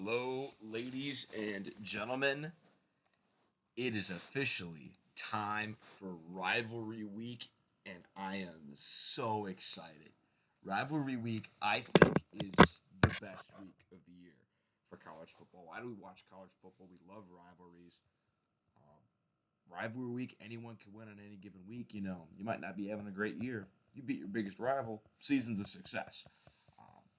Hello, ladies and gentlemen. It is officially time for Rivalry Week, and I am so excited. Rivalry Week, I think, is the best week of the year for college football. Why do we watch college football? We love rivalries. Rivalry Week, anyone can win on any given week. You might not be having a great year. You beat your biggest rival, season's a success.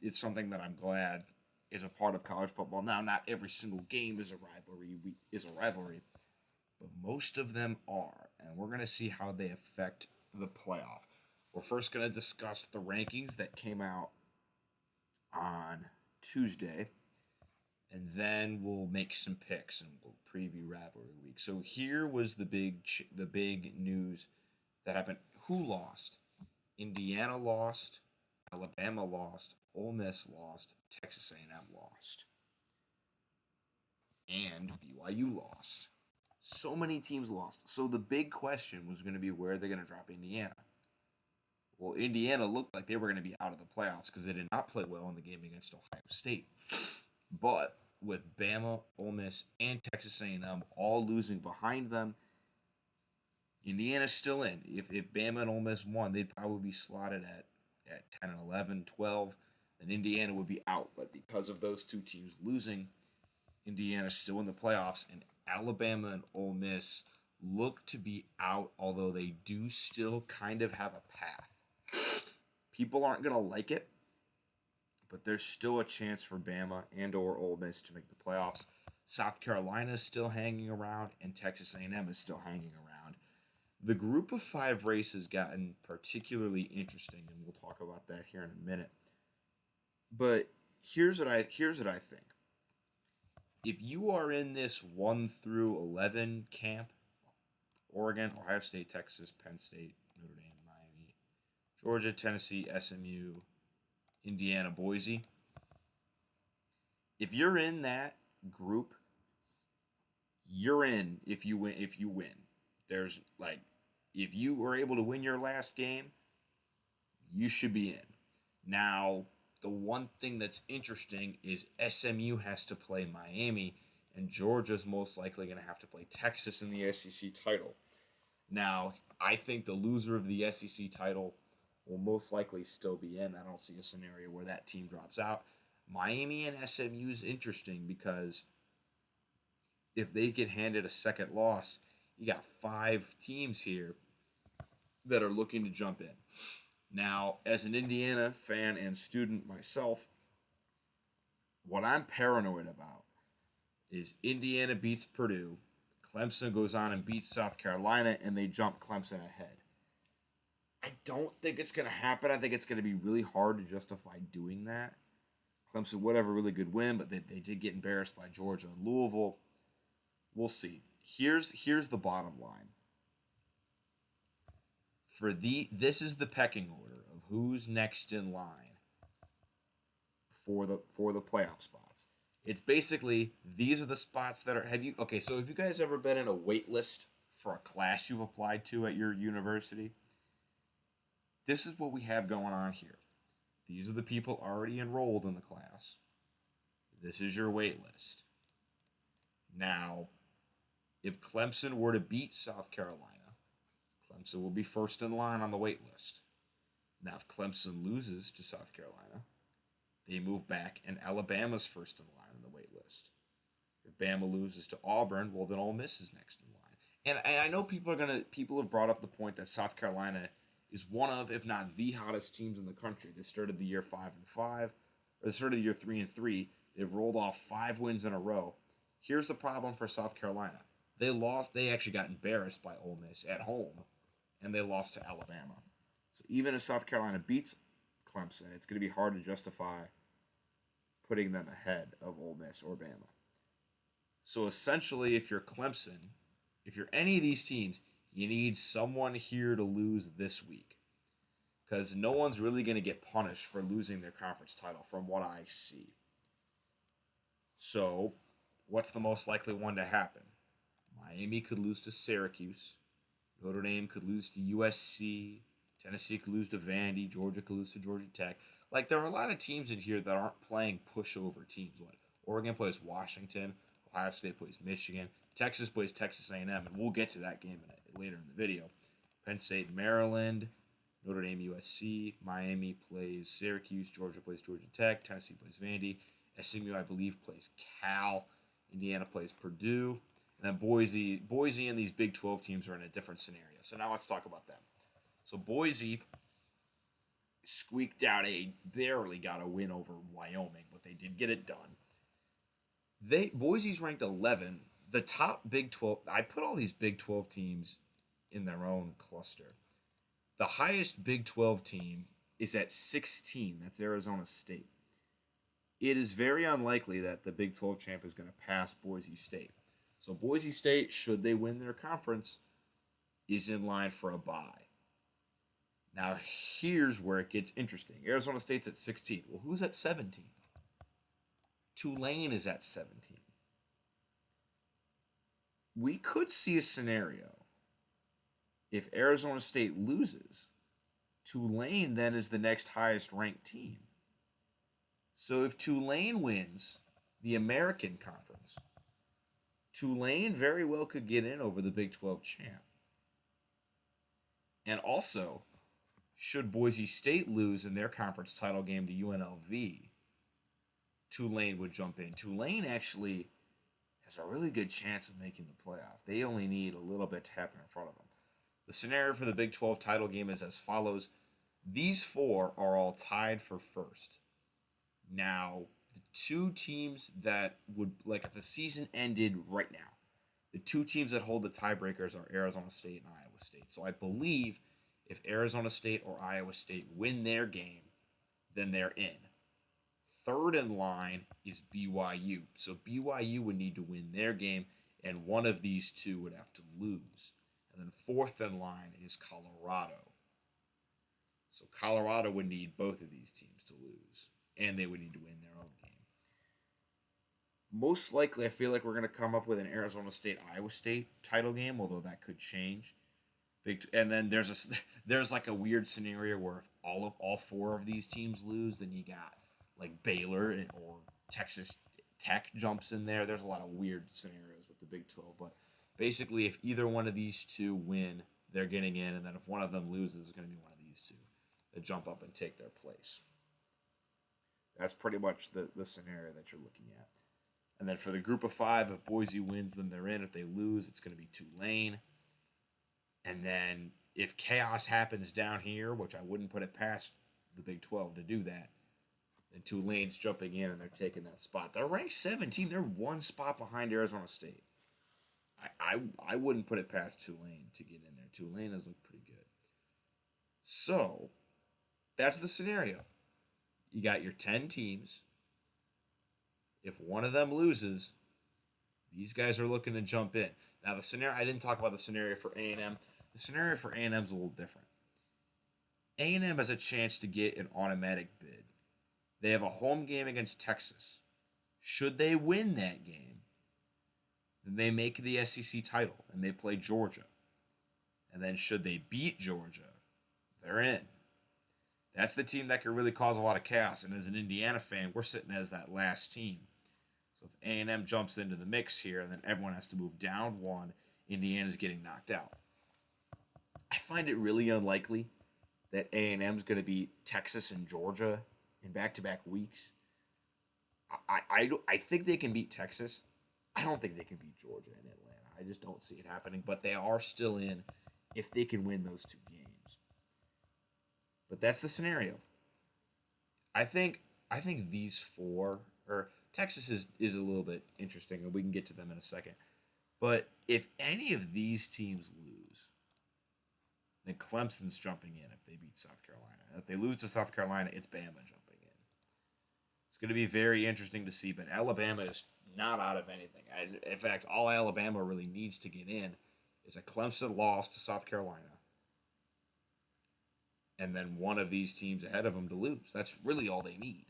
It's something that I'm glad is a part of college football. Now, not every single game is a rivalry, but most of them are, and we're going to see how they affect the playoff. We're first going to discuss the rankings that came out on Tuesday, and then we'll make some picks and we'll preview rivalry week. So here was the big news that happened. Who lost? Indiana lost, Alabama lost, Ole Miss lost, Texas A&M lost, and BYU lost. So many teams lost. So the big question was going to be where they're going to drop Indiana. Well, Indiana looked like they were going to be out of the playoffs because they did not play well in the game against Ohio State. But with Bama, Ole Miss, and Texas A&M all losing behind them, Indiana's still in. If Bama and Ole Miss won, they'd probably be slotted at 10 and 11, 12, then Indiana would be out. But because of those two teams losing, Indiana's still in the playoffs, and Alabama and Ole Miss look to be out, although they do still kind of have a path. People aren't going to like it, but there's still a chance for Bama and or Ole Miss to make the playoffs. South Carolina is still hanging around, and Texas A&M is still hanging around. The group of 5 race has gotten particularly interesting, and we'll talk about that here in a minute. But here's what I think. If you are in this 1 through 11 camp, Oregon, Ohio State, Texas, Penn State, Notre Dame, Miami, Georgia, Tennessee, SMU, Indiana, Boise, if you're in that group, you're in if you win. There's if you were able to win your last game, you should be in. Now, the one thing that's interesting is SMU has to play Miami, and Georgia's most likely going to have to play Texas in the SEC title. Now, I think the loser of the SEC title will most likely still be in. I don't see a scenario where that team drops out. Miami and SMU is interesting because if they get handed a second loss, you got 5 teams here that are looking to jump in. Now, as an Indiana fan and student myself, what I'm paranoid about is Indiana beats Purdue, Clemson goes on and beats South Carolina, and they jump Clemson ahead. I don't think it's going to happen. I think it's going to be really hard to justify doing that. Clemson would have a really good win, but they did get embarrassed by Georgia and Louisville. We'll see. Here's the bottom line. This is the pecking order of who's next in line for the playoff spots. It's basically these are the spots that are. So have you guys ever been in a wait list for a class you've applied to at your university? This is what we have going on here. These are the people already enrolled in the class. This is your wait list. Now, if Clemson were to beat South Carolina, Clemson will be first in line on the wait list. Now, if Clemson loses to South Carolina, they move back, and Alabama's first in line on the wait list. If Bama loses to Auburn, well, then Ole Miss is next in line. And I know people have brought up the point that South Carolina is one of, if not the hottest teams in the country. They started the year 5-5, or they started the year 3-3. They've rolled off 5 wins in a row. Here's the problem for South Carolina. They actually got embarrassed by Ole Miss at home, and they lost to Alabama. So even if South Carolina beats Clemson, it's going to be hard to justify putting them ahead of Ole Miss or Bama. So essentially, if you're Clemson, if you're any of these teams, you need someone here to lose this week, because no one's really going to get punished for losing their conference title from what I see. So what's the most likely one to happen? Miami could lose to Syracuse. Notre Dame could lose to USC. Tennessee could lose to Vandy. Georgia could lose to Georgia Tech. There are a lot of teams in here that aren't playing pushover teams. Oregon plays Washington. Ohio State plays Michigan. Texas plays Texas A&M, and we'll get to that game later in the video. Penn State, Maryland. Notre Dame, USC. Miami plays Syracuse. Georgia plays Georgia Tech. Tennessee plays Vandy. SMU, I believe, plays Cal. Indiana plays Purdue. And then Boise and these Big 12 teams are in a different scenario. So now let's talk about them. So Boise squeaked out barely got a win over Wyoming, but they did get it done. Boise's ranked 11. The top Big 12, I put all these Big 12 teams in their own cluster. The highest Big 12 team is at 16. That's Arizona State. It is very unlikely that the Big 12 champ is going to pass Boise State. So Boise State, should they win their conference, is in line for a bye. Now, here's where it gets interesting. Arizona State's at 16. Well, who's at 17? Tulane is at 17. We could see a scenario. If Arizona State loses, Tulane then is the next highest ranked team. So if Tulane wins the American Conference, Tulane very well could get in over the Big 12 champ. And also, should Boise State lose in their conference title game to UNLV, Tulane would jump in. Tulane actually has a really good chance of making the playoff. They only need a little bit to happen in front of them. The scenario for the Big 12 title game is as follows. These four are all tied for first. Now, the two teams that would, like if the season ended right now, the two teams that hold the tiebreakers are Arizona State and Iowa State. So I believe if Arizona State or Iowa State win their game, then they're in. Third in line is BYU. So BYU would need to win their game, and one of these two would have to lose. And then fourth in line is Colorado. So Colorado would need both of these teams to lose, and they would need to win their own game. Most likely, I feel like we're going to come up with an Arizona State-Iowa State title game, although that could change. And then there's like a weird scenario where if all four of these teams lose, then you got like Baylor or Texas Tech jumps in there. There's a lot of weird scenarios with the Big 12, but basically if either one of these two win, they're getting in, and then if one of them loses, it's going to be one of these two that jump up and take their place. That's pretty much the scenario that you're looking at. And then for the group of five, if Boise wins, then they're in. If they lose, it's going to be Tulane. And then if chaos happens down here, which I wouldn't put it past the Big 12 to do that, then Tulane's jumping in and they're taking that spot. They're ranked 17. They're one spot behind Arizona State. I wouldn't put it past Tulane to get in there. Tulane has looked pretty good. So, that's the scenario. You got your 10 teams. If one of them loses, these guys are looking to jump in. Now, the scenario, I didn't talk about the scenario for A&M. The scenario for A&M is a little different. A&M has a chance to get an automatic bid. They have a home game against Texas. Should they win that game, then they make the SEC title and they play Georgia. And then should they beat Georgia, they're in. That's the team that could really cause a lot of chaos. And as an Indiana fan, we're sitting as that last team. So if A&M jumps into the mix here, and then everyone has to move down one, Indiana's getting knocked out. I find it really unlikely that A&M's going to beat Texas and Georgia in back-to-back weeks. I think they can beat Texas. I don't think they can beat Georgia and Atlanta. I just don't see it happening. But they are still in if they can win those two games. But that's the scenario. I think these four, or Texas is a little bit interesting, and we can get to them in a second. But if any of these teams lose, then Clemson's jumping in if they beat South Carolina. And if they lose to South Carolina, it's Bama jumping in. It's going to be very interesting to see, but Alabama is not out of anything. In fact, all Alabama really needs to get in is a Clemson loss to South Carolina, and then one of these teams ahead of them to lose. That's really all they need.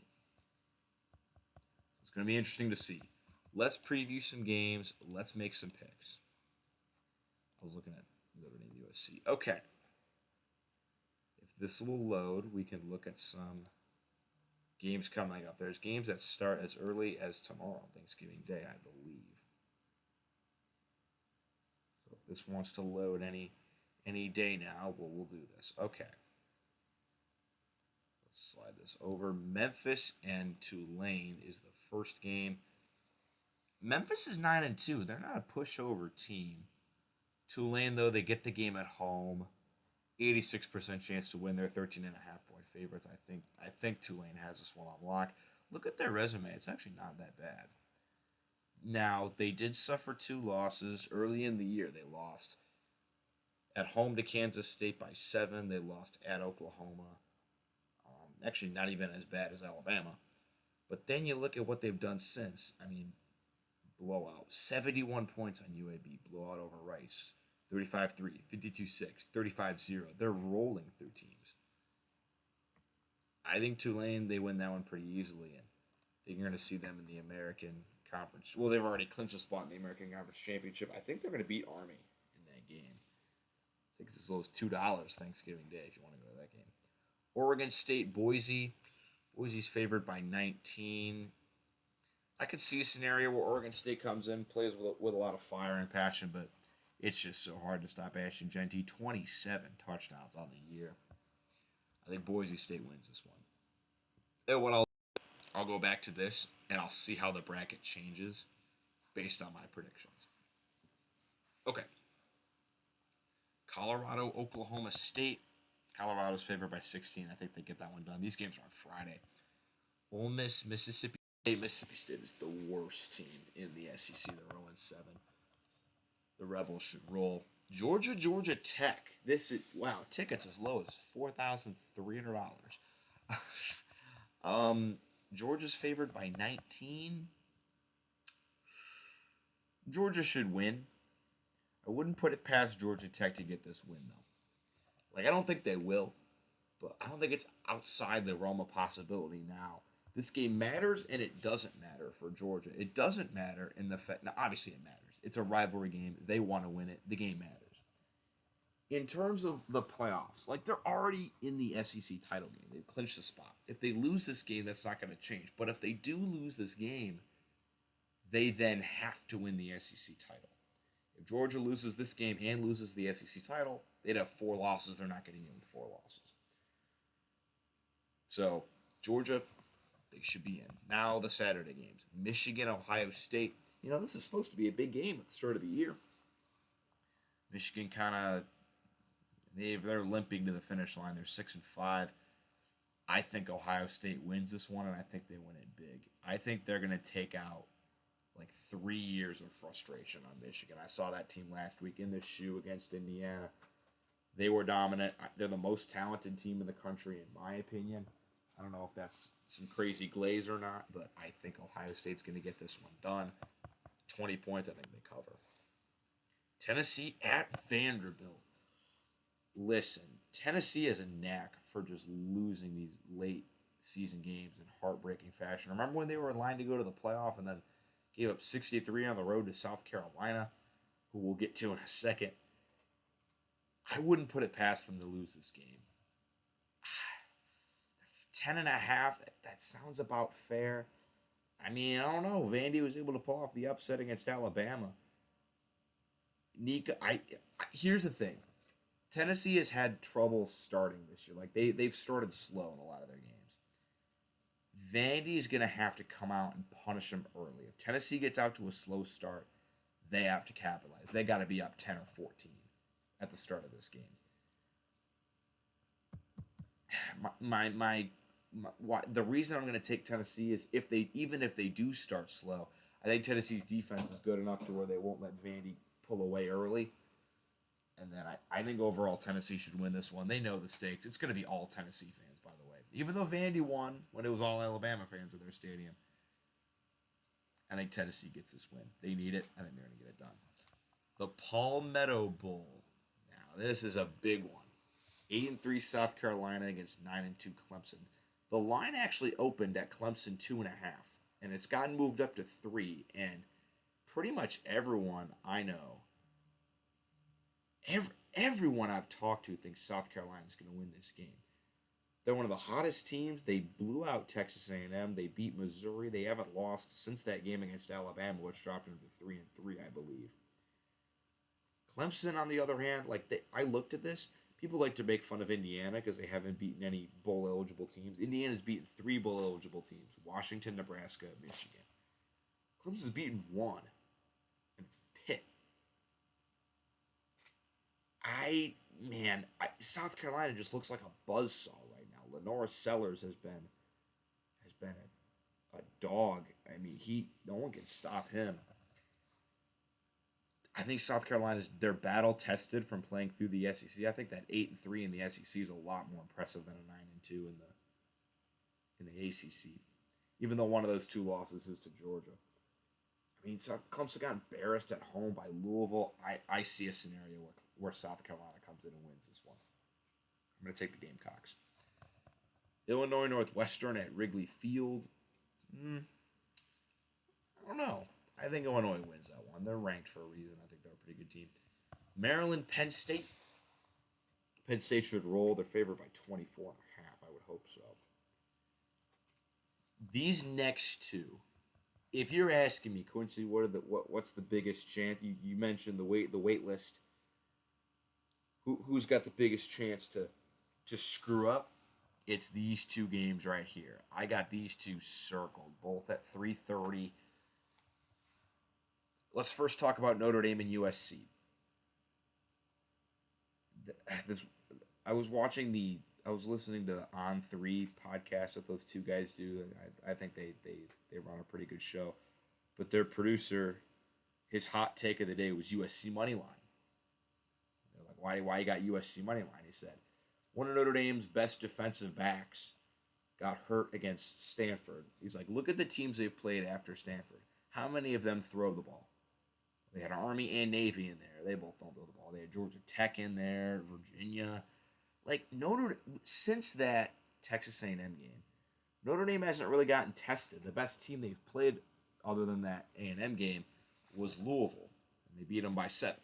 It's going to be interesting to see. Let's preview some games. Let's make some picks. I was looking at Notre Dame USC. Okay. If this will load, we can look at some Games coming up. There's games that start as early as tomorrow, Thanksgiving Day, I believe. So if this wants to load any day now, we'll do this. Okay. Let's slide this over. Memphis and Tulane is the first game. Memphis is 9-2. They're not a pushover team. Tulane, though, they get the game at home. 86% chance to win. They're 13.5-point favorites. I think Tulane has this one on lock. Look at their resume. It's actually not that bad. Now, they did suffer 2 losses early in the year. They lost at home to Kansas State by 7. They lost at Oklahoma. Actually, not even as bad as Alabama. But then you look at what they've done since. I mean, blowout. 71 points on UAB. Blowout over Rice. 35-3, 52-6, 35-0. They're rolling through teams. I think Tulane, they win that one pretty easily. And I think you're going to see them in the American Conference. Well, they've already clinched a spot in the American Conference Championship. I think they're going to beat Army in that game. I think it's as low as $2 Thanksgiving Day if you want to go to that game. Oregon State, Boise. Boise's favored by 19. I could see a scenario where Oregon State comes in, plays with a lot of fire and passion, but it's just so hard to stop Ashton Genty. 27 touchdowns on the year. I think Boise State wins this one. And what I'll go back to this, and I'll see how the bracket changes based on my predictions. Okay. Colorado, Oklahoma State. Colorado's favored by 16. I think they get that one done. These games are on Friday. Ole Miss, Mississippi State. Mississippi State is the worst team in the SEC. They're 0-7. The Rebels should roll. Georgia Tech. This is tickets as low as $4,300. Georgia's favored by 19. Georgia should win. I wouldn't put it past Georgia Tech to get this win though. I don't think they will, but I don't think it's outside the realm of possibility now. This game matters, and it doesn't matter for Georgia. It doesn't matter in the fact. Now, obviously, it matters. It's a rivalry game. They want to win it. The game matters. In terms of the playoffs, they're already in the SEC title game. They've clinched a spot. If they lose this game, that's not going to change. But if they do lose this game, they then have to win the SEC title. If Georgia loses this game and loses the SEC title, they'd have 4 losses. They're not getting in with 4 losses. So, Georgia, they should be in. Now the Saturday games. Michigan, Ohio State. This is supposed to be a big game at the start of the year. Michigan they're limping to the finish line. They're 6-5. I think Ohio State wins this one, and I think they win it big. I think they're going to take out 3 years of frustration on Michigan. I saw that team last week in the shoe against Indiana. They were dominant. They're the most talented team in the country, in my opinion. I don't know if that's some crazy glaze or not, but I think Ohio State's going to get this one done. 20 points, I think they cover. Tennessee at Vanderbilt. Listen, Tennessee has a knack for just losing these late season games in heartbreaking fashion. Remember when they were in line to go to the playoff and then gave up 63 on the road to South Carolina, who we'll get to in a second? I wouldn't put it past them to lose this game. 10.5, that sounds about fair. I don't know. Vandy was able to pull off the upset against Alabama. Here's the thing. Tennessee has had trouble starting this year. They've started slow in a lot of their games. Vandy is going to have to come out and punish them early. If Tennessee gets out to a slow start, they have to capitalize. They got to be up 10 or 14 at the start of this game. The reason I'm going to take Tennessee is even if they do start slow, I think Tennessee's defense is good enough to where they won't let Vandy pull away early. And then I think overall Tennessee should win this one. They know the stakes. It's going to be all Tennessee fans, by the way. Even though Vandy won when it was all Alabama fans at their stadium, I think Tennessee gets this win. They need it. I think they're going to get it done. The Palmetto Bowl. Now, this is a big one. 8-3 South Carolina against 9-2 Clemson. The line actually opened at Clemson 2.5, and it's gotten moved up to 3. And pretty much everyone I know, everyone I've talked to thinks South Carolina is going to win this game. They're one of the hottest teams. They blew out Texas A&M. They beat Missouri. They haven't lost since that game against Alabama, which dropped them to 3-3, I believe. Clemson, on the other hand, I looked at this. People like to make fun of Indiana because they haven't beaten any bowl eligible teams. Indiana's beaten 3 bowl eligible teams: Washington, Nebraska, Michigan. Clemson's beaten 1, and it's Pitt. South Carolina just looks like a buzzsaw right now. Lenora Sellers has been a dog. I mean, no one can stop him. I think South Carolina's they're battle tested from playing through the SEC. I think that 8-3 in the SEC is a lot more impressive than a 9-2 in the ACC. Even though one of those 2 losses is to Georgia. I mean, Clemson got embarrassed at home by Louisville. I see a scenario where South Carolina comes in and wins this one. I'm going to take the Gamecocks. Illinois Northwestern at Wrigley Field. I don't know. I think Illinois wins that one. They're ranked for a reason. I think they're a pretty good team. Maryland, Penn State. Penn State should roll. They're favored by 24.5. I would hope so. These next 2. If you're asking me, Quincy, what's the biggest chance? You mentioned the wait list. Who's got the biggest chance to screw up? It's these 2 games right here. I got these 2 circled, both at 3:30. Let's first talk about Notre Dame and USC. I was listening to the On 3 podcast that those 2 guys do. I think they run a pretty good show. But their producer, his hot take of the day was USC money line. They're like, why you got USC money line? He said, one of Notre Dame's best defensive backs got hurt against Stanford. He's like, look at the teams they've played after Stanford. How many of them throw the ball? They had Army and Navy in there. They both don't throw the ball. They had Georgia Tech in there, Virginia. Since that Texas A&M game, Notre Dame hasn't really gotten tested. The best team they've played, other than that A&M game, was Louisville. And they beat them by 7.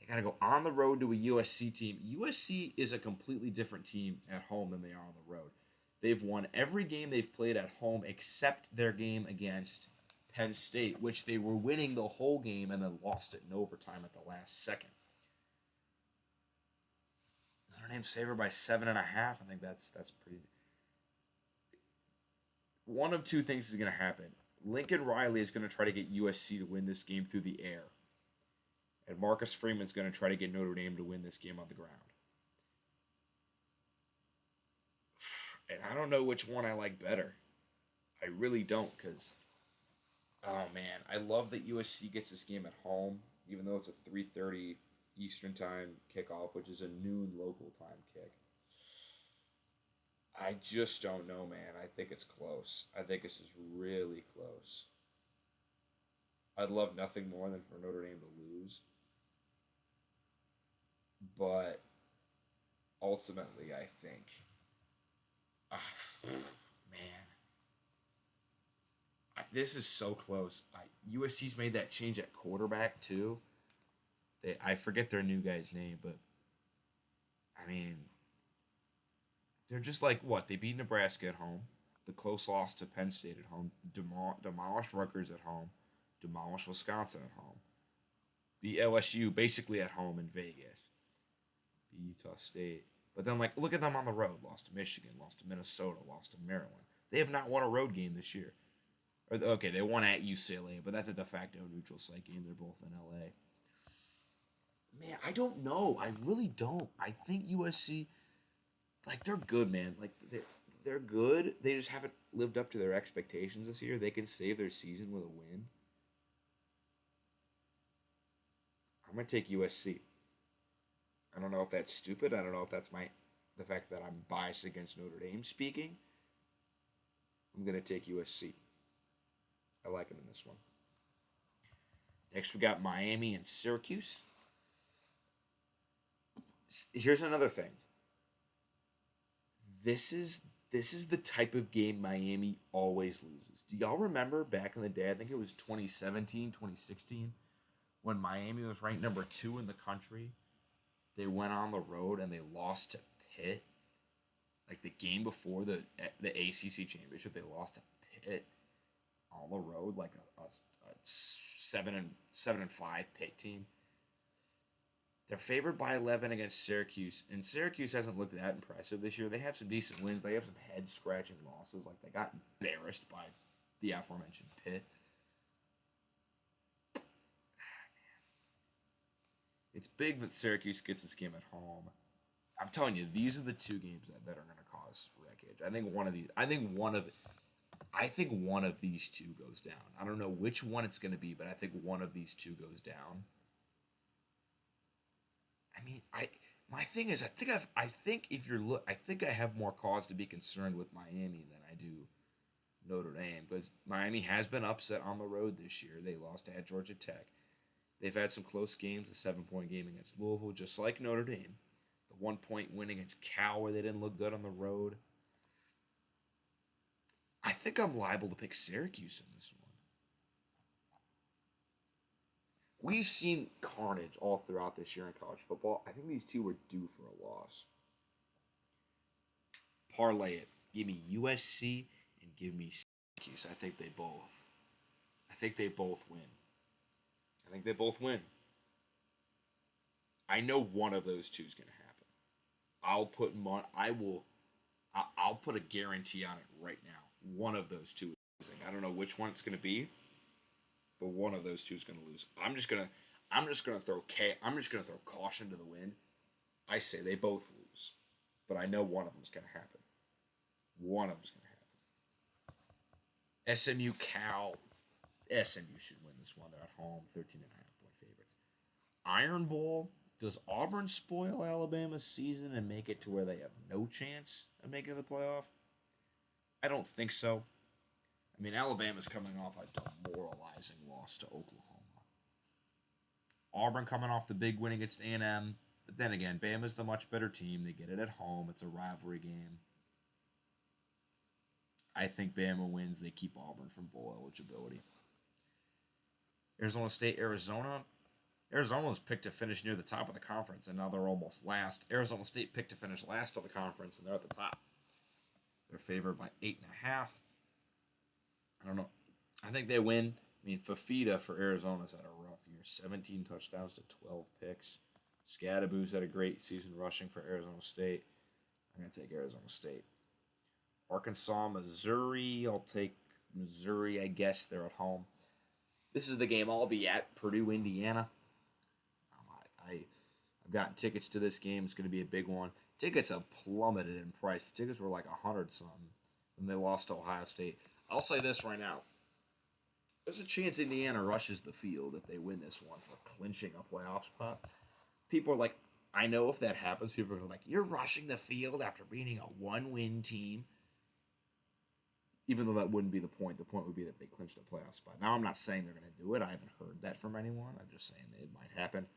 They got to go on the road to a USC team. USC is a completely different team at home than they are on the road. They've won every game they've played at home except their game against Penn State, which they were winning the whole game and then lost it in overtime at the last second. Notre Dame's favored by 7.5. I think that's pretty. One of 2 things is going to happen. Lincoln Riley is going to try to get USC to win this game through the air. And Marcus Freeman's going to try to get Notre Dame to win this game on the ground. And I don't know which one I like better. I really don't, because, oh man, I love that USC gets this game at home, even though it's a 3:30 Eastern time kickoff, which is a noon local time kick. I just don't know, man. I think it's close. I think this is really close. I'd love nothing more than for Notre Dame to lose. But ultimately, I think, man, this is so close. USC's made that change at quarterback, too. I forget their new guy's name, but, I mean, they're just like, what? They beat Nebraska at home. The close loss to Penn State at home. Demolished Rutgers at home. Demolished Wisconsin at home. Beat LSU basically at home in Vegas. Beat Utah State. But then, look at them on the road. Lost to Michigan. Lost to Minnesota. Lost to Maryland. They have not won a road game this year. Okay, they won at UCLA, but that's a de facto neutral site game. They're both in LA. Man, I don't know. I really don't. I think USC, they're good, man. They're good. They just haven't lived up to their expectations this year. They can save their season with a win. I'm going to take USC. I don't know if that's stupid. I don't know if that's the fact that I'm biased against Notre Dame speaking. I'm going to take USC. I like them in this one. Next, we got Miami and Syracuse. Here's another thing. This is the type of game Miami always loses. Do y'all remember back in the day, I think it was 2017, 2016, when Miami was ranked number 2 in the country? They went on the road and they lost to Pitt. Like the game before the ACC championship, they lost to Pitt on the road, like a 7-5 Pitt team. They're favored by 11 against Syracuse, and Syracuse hasn't looked that impressive this year. They have some decent wins. They have some head-scratching losses. Like, they got embarrassed by the aforementioned Pitt. It's big that Syracuse gets this game at home. I'm telling you, these are the two games that are going to cause wreckage. I think one of these two goes down. I don't know which one it's going to be, but I think one of these two goes down. I mean, my thing is, I think I have more cause to be concerned with Miami than I do Notre Dame, because Miami has been upset on the road this year. They lost at Georgia Tech. They've had some close games. A 7-point game against Louisville, just like Notre Dame. The 1-point win against Cal, where they didn't look good on the road. I think I'm liable to pick Syracuse in this one. We've seen carnage all throughout this year in college football. I think these two were due for a loss. Parlay it. Give me USC and give me Syracuse. I think they both win. I know one of those two is going to happen. I'll put a guarantee on it right now. One of those two is losing. I don't know which one it's going to be, but one of those two is going to lose. I'm just going to throw caution to the wind. I say they both lose, but I know one of them is going to happen. SMU Cal. SMU should win this one. They're at home, 13.5-point favorites. Iron Bowl. Does Auburn spoil Alabama's season and make it to where they have no chance of making the playoff? I don't think so. I mean, Alabama's coming off a demoralizing loss to Oklahoma. Auburn coming off the big win against A&M. But then again, Bama's the much better team. They get it at home. It's a rivalry game. I think Bama wins. They keep Auburn from bowl eligibility. Arizona State, Arizona. Arizona was picked to finish near the top of the conference, and now they're almost last. Arizona State picked to finish last of the conference, and they're at the top. They're favored by 8.5. I don't know. I think they win. I mean, Fafita for Arizona's had a rough year. 17 touchdowns to 12 picks. Scadaboo's had a great season rushing for Arizona State. I'm going to take Arizona State. Arkansas, Missouri. I'll take Missouri, I guess. They're at home. This is the game I'll be at, Purdue, Indiana. I've gotten tickets to this game. It's going to be a big one. Tickets have plummeted in price. The tickets were like $100-something, and they lost to Ohio State. I'll say this right now. There's a chance Indiana rushes the field if they win this one for clinching a playoff spot. People are like, I know if that happens, people are like, you're rushing the field after beating a one-win team. Even though that wouldn't be the point. The point would be that they clinched a playoff spot. Now, I'm not saying they're going to do it. I haven't heard that from anyone. I'm just saying it might happen.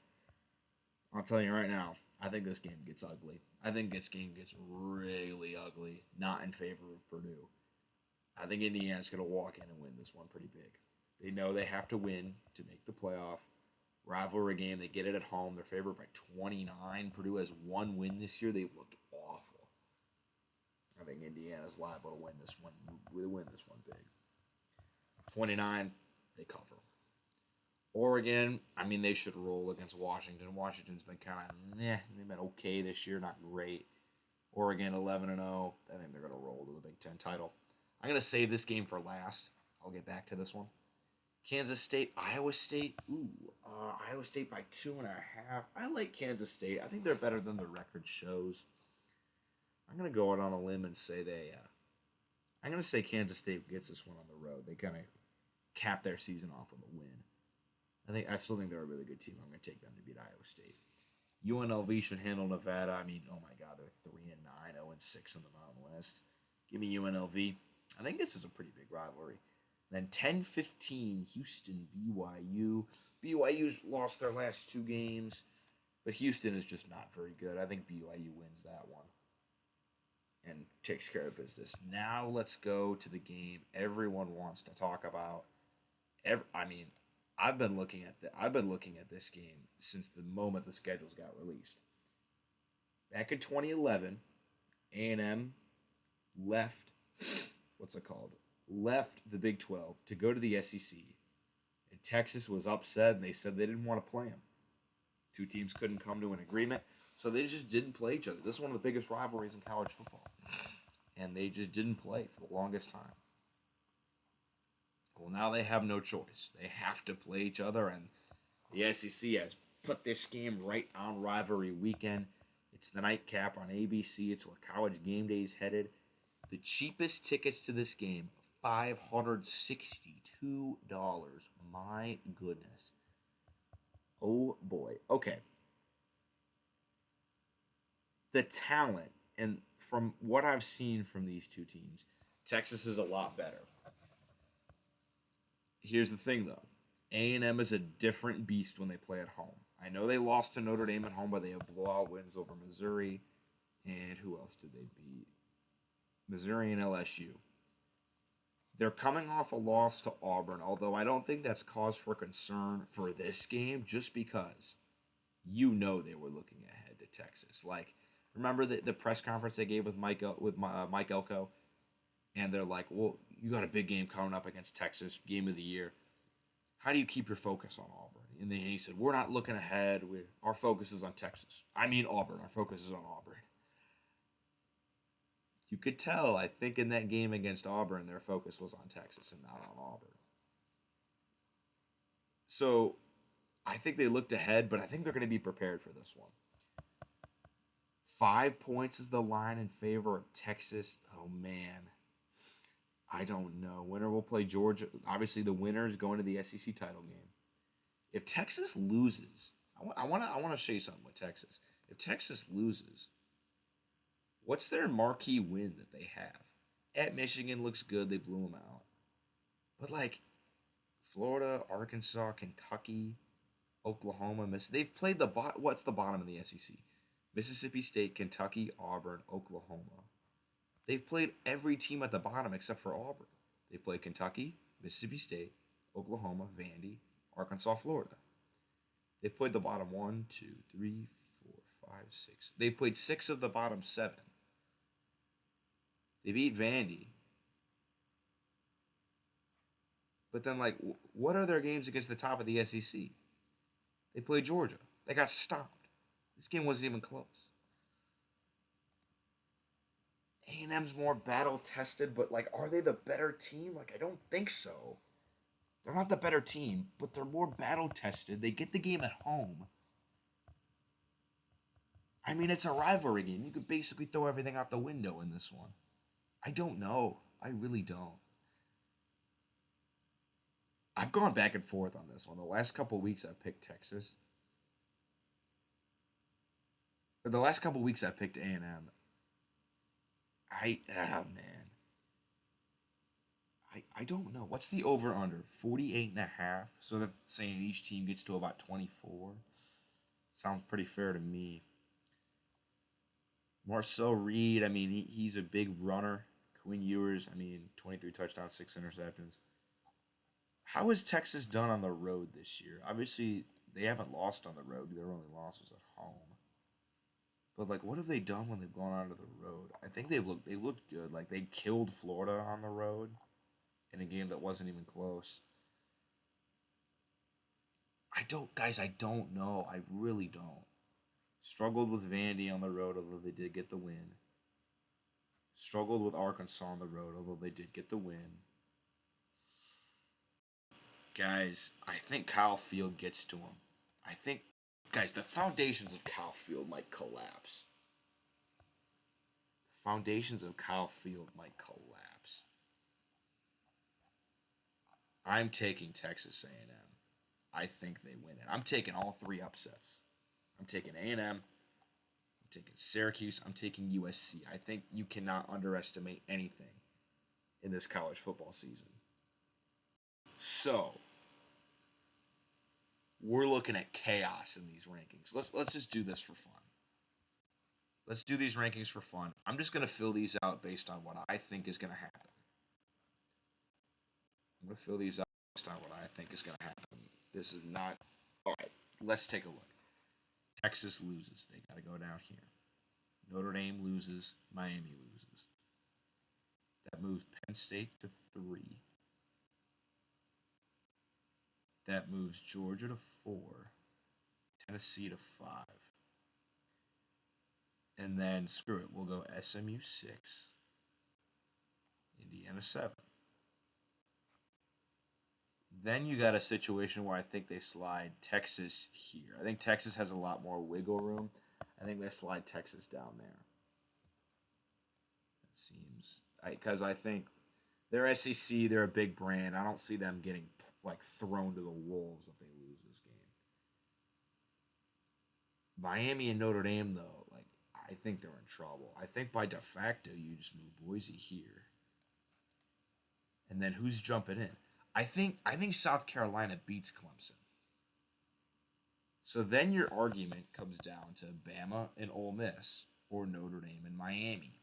I'll tell you right now, I think this game gets ugly. I think this game gets really ugly, not in favor of Purdue. I think Indiana's going to walk in and win this one pretty big. They know they have to win to make the playoff. Rivalry game, they get it at home. They're favored by 29. Purdue has one win this year. They've looked awful. I think Indiana's liable to win this one. We'll win this one big. 29, they cover. Oregon, I mean, they should roll against Washington. Washington's been kind of meh. They've been okay this year, not great. Oregon 11-0. I think they're going to roll to the Big Ten title. I'm going to save this game for last. I'll get back to this one. Kansas State, Iowa State. Iowa State by 2.5. I like Kansas State. I think they're better than the record shows. I'm going to go out on a limb and say I'm going to say Kansas State gets this one on the road. They kind of cap their season off with a win. I still think they're a really good team. I'm going to take them to beat Iowa State. UNLV should handle Nevada. I mean, oh my God, they're 3-9, 0-6 in the Mountain West. Give me UNLV. I think this is a pretty big rivalry. Then 10-15, Houston, BYU. BYU's lost their last two games, but Houston is just not very good. I think BYU wins that one and takes care of business. Now let's go to the game everyone wants to talk about. I've been looking at this game since the moment the schedules got released. Back in 2011, A&M left, what's it called? Left the Big 12 to go to the SEC. And Texas was upset and they said they didn't want to play him. Two teams couldn't come to an agreement, so they just didn't play each other. This is one of the biggest rivalries in college football. And they just didn't play for the longest time. Well, now they have no choice. They have to play each other, and the SEC has put this game right on Rivalry Weekend. It's the nightcap on ABC. It's where College Game Day is headed. The cheapest tickets to this game, $562. My goodness. Oh, boy. Okay. The talent, and from what I've seen from these two teams, Texas is a lot better. Here's the thing, though. A&M is a different beast when they play at home. I know they lost to Notre Dame at home, but they have blowout wins over Missouri. And who else did they beat? Missouri and LSU. They're coming off a loss to Auburn, although I don't think that's cause for concern for this game, just because you know they were looking ahead to Texas. Like, remember the press conference they gave with Mike Elko? And they're like, well, you got a big game coming up against Texas, game of the year. How do you keep your focus on Auburn? And he said, we're not looking ahead. Our focus is on Texas. I mean Auburn. Our focus is on Auburn. You could tell, I think, in that game against Auburn, their focus was on Texas and not on Auburn. So I think they looked ahead, but I think they're going to be prepared for this one. 5 points is the line in favor of Texas. Oh, man. I don't know. Winner will play Georgia. Obviously, the winner is going to the SEC title game. If Texas loses, I want to show you something with Texas. If Texas loses, what's their marquee win that they have? At Michigan looks good. They blew them out. But, like, Florida, Arkansas, Kentucky, Oklahoma, they've played what's the bottom of the SEC? Mississippi State, Kentucky, Auburn, Oklahoma. They've played every team at the bottom except for Auburn. They've played Kentucky, Mississippi State, Oklahoma, Vandy, Arkansas, Florida. They've played the bottom 1, 2, 3, 4, 5, 6. They've played 6 of the bottom 7. They beat Vandy. But then, like, what are their games against the top of the SEC? They played Georgia. They got stopped. This game wasn't even close. A&M's more battle-tested, but, like, are they the better team? Like, I don't think so. They're not the better team, but they're more battle-tested. They get the game at home. I mean, it's a rivalry game. You could basically throw everything out the window in this one. I don't know. I really don't. I've gone back and forth on this one. The last couple weeks, I've picked Texas. The last couple weeks, I've picked A&M. Man. I don't know. What's the over-under? 48.5? So that's saying each team gets to about 24. Sounds pretty fair to me. Marcel Reed, I mean, he's a big runner. Quinn Ewers, I mean, 23 touchdowns, 6 interceptions. How has Texas done on the road this year? Obviously, they haven't lost on the road. Their only loss was at home. But, like, what have they done when they've gone onto the road? I think they've looked good. Like, they killed Florida on the road in a game that wasn't even close. I don't know. I really don't. Struggled with Vandy on the road, although they did get the win. Struggled with Arkansas on the road, although they did get the win. Guys, I think Kyle Field gets to him. Guys, the foundations of Kyle Field might collapse. The foundations of Kyle Field might collapse. I'm taking Texas A&M. I think they win it. I'm taking all 3 upsets. I'm taking A&M. I'm taking Syracuse. I'm taking USC. I think you cannot underestimate anything in this college football season. So, we're looking at chaos in these rankings. Let's just do this for fun. Let's do these rankings for fun. I'm just going to fill these out based on what I think is going to happen. I'm going to fill these out based on what I think is going to happen. This is not... All right, let's take a look. Texas loses. They got to go down here. Notre Dame loses. Miami loses. That moves Penn State to 3. That moves Georgia to 4. Tennessee to 5. And then, screw it, we'll go SMU 6. Indiana 7. Then you got a situation where I think they slide Texas here. I think Texas has a lot more wiggle room. I think they slide Texas down there. It seems because I think they're SEC. They're a big brand. I don't see them getting like thrown to the wolves if they lose this game. Miami and Notre Dame though, like I think they're in trouble. I think by de facto you just move Boise here, and then who's jumping in? I think South Carolina beats Clemson. So then your argument comes down to Bama and Ole Miss or Notre Dame and Miami.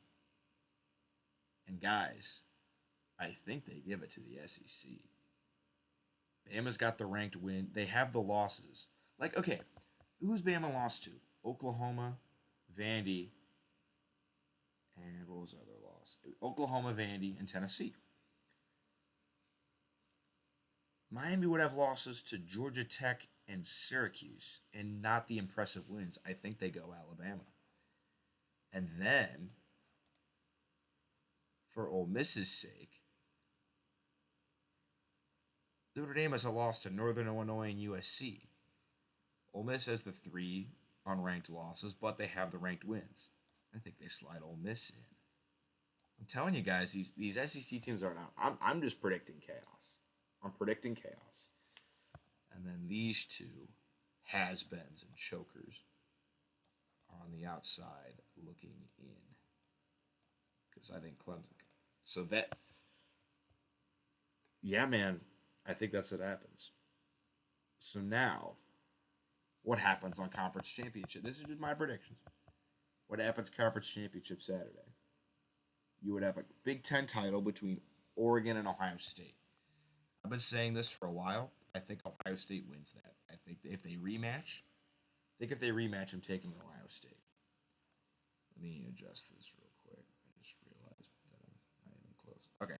And guys, I think they give it to the SEC. Bama's got the ranked win. They have the losses. Like, okay, who's Bama lost to? Oklahoma, Vandy, and what was the other loss? Oklahoma, Vandy, and Tennessee. Miami would have losses to Georgia Tech and Syracuse, and not the impressive wins. I think they go Alabama. And then, for Ole Miss's sake, Notre Dame has a loss to Northern Illinois and USC. Ole Miss has the 3 unranked losses, but they have the ranked wins. I think they slide Ole Miss in. I'm telling you guys, these SEC teams are not. I'm just predicting chaos. I'm predicting chaos. And then these two has-beens and chokers are on the outside looking in. Because I think Clemson. So that, yeah, man, I think that's what happens. So now, what happens on Conference Championship? This is just my predictions. What happens Conference Championship Saturday? You would have a Big Ten title between Oregon and Ohio State. I've been saying this for a while. I think Ohio State wins that. I think if they rematch, I'm taking Ohio State. Let me adjust this real quick. I just realized that I'm not even close. Okay.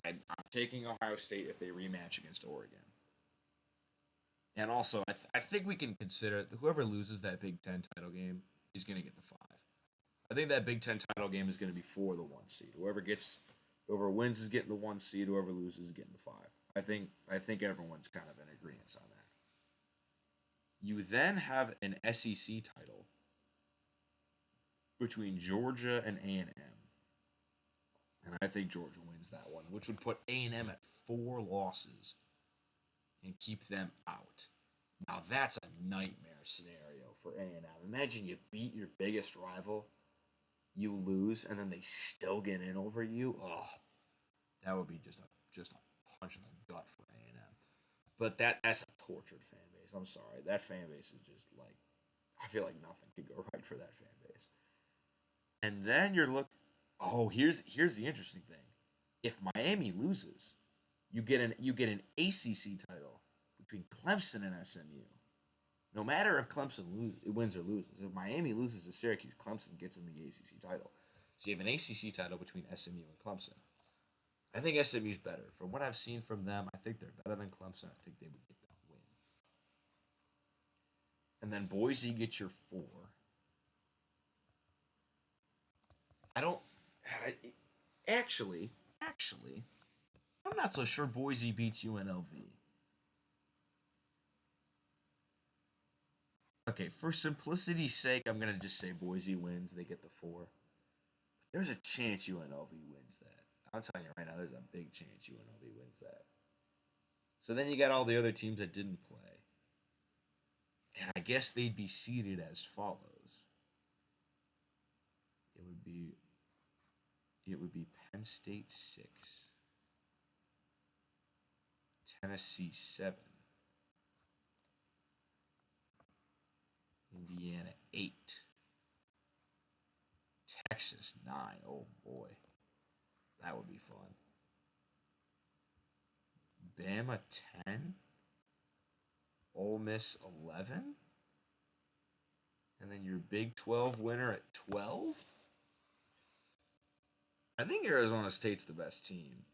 I'm taking Ohio State if they rematch against Oregon. And also, I think we can consider whoever loses that Big Ten title game is going to get the 5. I think that Big Ten title game is going to be for the 1 seed. Whoever wins is getting the 1 seed. Whoever loses is getting the 5. I think everyone's kind of in agreement on that. You then have an SEC title between Georgia and A&M. And I think Georgia wins that one, which would put A&M at 4 losses and keep them out. Now that's a nightmare scenario for A&M. Imagine you beat your biggest rival, you lose, and then they still get in over you. Oh, that would be just a punch in the gut for A&M. But that's a tortured fan base. I'm sorry, that fan base is just like, I feel like nothing could go right for that fan base. And then here's the interesting thing. If Miami loses, you get an ACC title between Clemson and SMU. No matter if Clemson wins or loses. If Miami loses to Syracuse, Clemson gets in the ACC title. So you have an ACC title between SMU and Clemson. I think SMU's better. From what I've seen from them, I think they're better than Clemson. I think they would get that win. And then Boise gets your 4. Actually, I'm not so sure Boise beats UNLV. Okay, for simplicity's sake, I'm going to just say Boise wins. They get the 4. But there's a chance UNLV wins that. I'm telling you right now, there's a big chance UNLV wins that. So then you got all the other teams that didn't play. And I guess they'd be seeded as follows. It would be Penn State 6, Tennessee 7, Indiana 8, Texas 9. Oh boy, that would be fun. Bama 10, Ole Miss 11, and then your Big 12 winner at 12. I think Arizona State's the best team.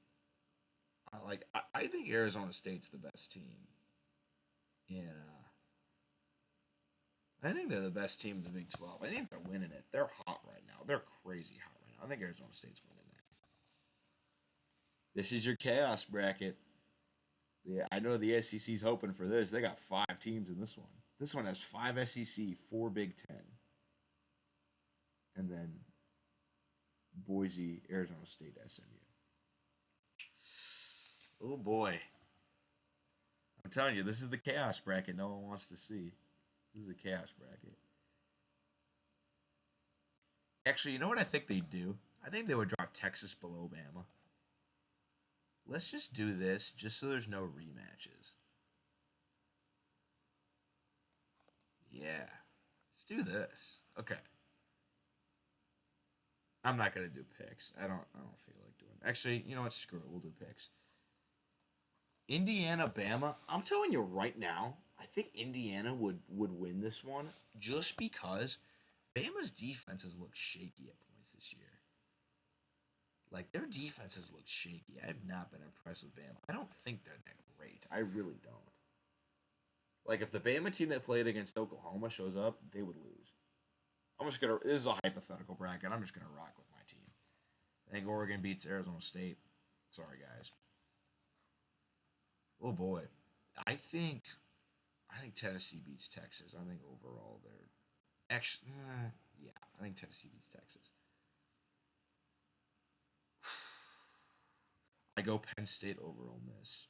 I think Arizona State's the best team. And I think they're the best team in the Big 12. I think they're winning it. They're hot right now. They're crazy hot right now. I think Arizona State's winning that. This is your chaos bracket. Yeah, I know the SEC's hoping for this. They got 5 teams in this one. This one has 5 SEC, 4 Big 10, and then Boise, Arizona State, SMU. Oh boy. I'm telling you, this is the chaos bracket no one wants to see. This is the chaos bracket. Actually, you know what I think they'd do? I think they would drop Texas below Bama. Let's just do this just so there's no rematches. Yeah. Let's do this. Okay. I'm not gonna do picks. I don't feel like doing it. Actually, you know what? Screw it. We'll do picks. Indiana, Bama. I'm telling you right now, I think Indiana would win this one just because Bama's defenses look shaky at points this year. Like their defenses look shaky. I have not been impressed with Bama. I don't think they're that great. I really don't. Like if the Bama team that played against Oklahoma shows up, they would lose. I'm just gonna. This is a hypothetical bracket. I'm just gonna rock with my team. I think Oregon beats Arizona State. Sorry, guys. Oh boy, I think I think Tennessee beats Texas. I think overall they're actually yeah. I think Tennessee beats Texas. I go Penn State over Ole Miss.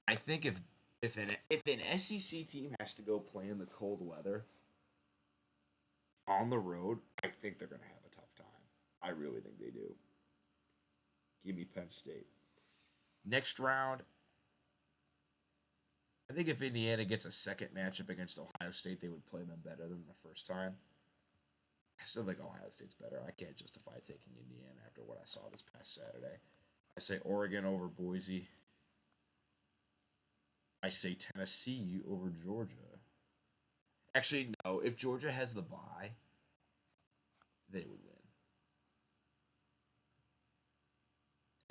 I think if an SEC team has to go play in the cold weather on the road, I think they're gonna have a tough time. I really think they do. Give me Penn State. Next round, I think if Indiana gets a second matchup against Ohio State, they would play them better than the first time. I still think Ohio State's better. I can't justify taking Indiana after what I saw this past Saturday. I say Oregon over Boise. I say Tennessee over Georgia. Actually, no. If Georgia has the bye, they would win.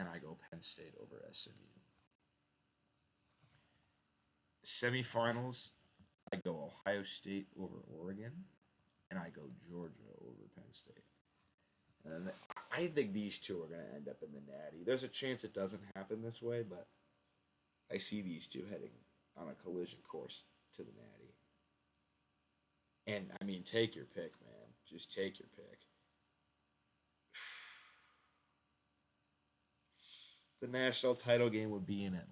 And I go Penn State over SMU. Semifinals, I go Ohio State over Oregon, and I go Georgia over Penn State. And I think these two are going to end up in the Natty. There's a chance it doesn't happen this way, but I see these two heading on a collision course to the Natty. And I mean, take your pick, man. Just take your pick. The national title game would be in Atlanta.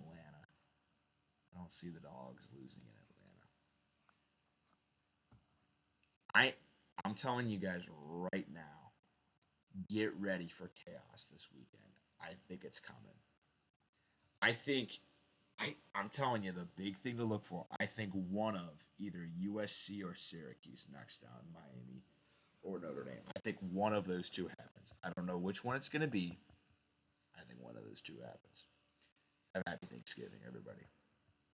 I don't see the Dogs losing in Atlanta. I'm telling you guys right now, get ready for chaos this weekend. I think it's coming. I think I'm telling you the big thing to look for. I think one of either USC or Syracuse knocks down Miami or Notre Dame. I think one of those two happens. I don't know which one it's going to be. I think one of those two happens. Have a happy Thanksgiving, everybody.